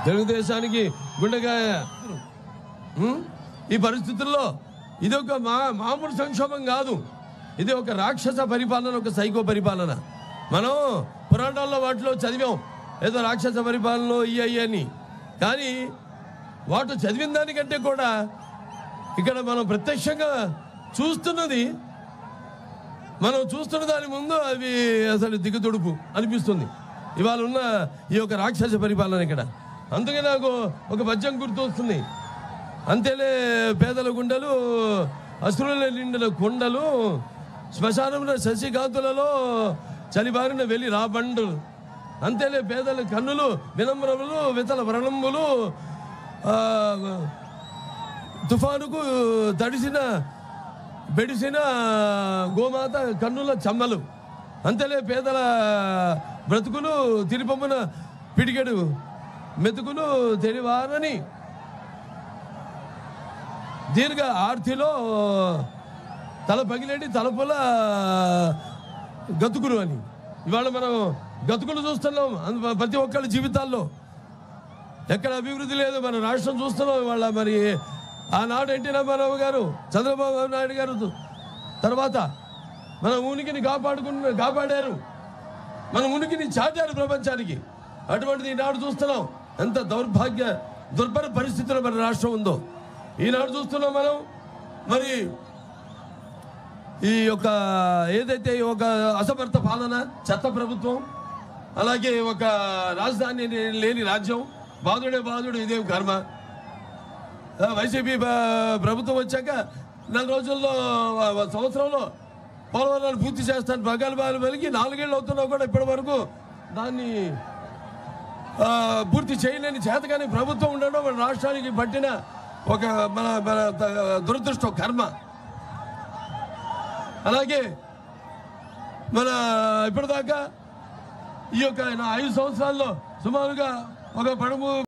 తెలుగుదేశానికి గుండెకాయ. ఈ పరిస్థితుల్లో ఇది ఒక మామూలు సంక్షోభం కాదు, ఇది ఒక రాక్షస పరిపాలన, ఒక సైకో పరిపాలన. మనం పురాణాల్లో వాటిలో చదివాం ఏదో రాక్షస పరిపాలనలో అని, కానీ వాటి చదివిన దానికంటే కూడా ఇక్కడ మనం ప్రత్యక్షంగా చూస్తున్న దాని ముందు అవి అసలు దిగుతుడుపు అనిపిస్తుంది ఇవాళ ఉన్న ఈ యొక్క రాక్షస పరిపాలన ఇక్కడ. అందుకే నాకు ఒక పద్యం గుర్తు వస్తుంది. అంతేలే పేదల గుండెలు అసురుల నిండిన కొండలు, శ్మశానంలో శశికాంతులలో చలిబారిన వెలి రాబండులు, అంతేలే పేదల కన్నులు వినమ్రములు వితల వ్రణంబులు, తుఫానుకు బెడిసిన గోమాత కన్నుల చెమ్మలు, అంతేలే పేదల బ్రతుకులు తిరిపమ్మున పిడికెడు మెతుకులు తెలివారని, దీర్ఘ ఆర్తిలో తల పగిలేటి తలపుల గతుకులు అని. ఇవాళ మనం గతుకులు చూస్తున్నాం ప్రతి ఒక్కళ్ళ జీవితాల్లో. ఎక్కడ అభివృద్ధి లేదు, మన రాష్ట్రం చూస్తున్నాం ఇవాళ. మరి ఆనాడు ఎన్టీ రామారావు గారు, చంద్రబాబు నాయుడు గారు తర్వాత మన ఉనికిని కాపాడారు, మన ఉనికిని చాటారు ప్రపంచానికి. అటువంటిది ఈనాడు చూస్తున్నాం ఎంత దుర్భర పరిస్థితుల్లో మన రాష్ట్రం ఉందో. ఈనాడు చూస్తున్నాం మనం. మరి ఈ యొక్క ఏదైతే ఒక అసమర్థ పాలన, చెత్త ప్రభుత్వం, అలాగే ఒక రాజధాని లేని రాజ్యం, బాధుడు ఇదేం కర్మ. వైసీపీ ప్రభుత్వం వచ్చాక 4 రోజుల్లో సంవత్సరంలో పోలవరాన్ని పూర్తి చేస్తాను ప్రగల్భాలు పలికి 4 ఏళ్ళు అవుతున్నా కూడా ఇప్పటి వరకు దాన్ని పూర్తి చేయలేని చేతగాని ప్రభుత్వం ఉండడం మన రాష్ట్రానికి పట్టిన ఒక మన దురదృష్టం, కర్మ. అలాగే మన ఇప్పటిదాకా ఈ యొక్క 5 సంవత్సరాల్లో సుమారుగా ఒక పడుము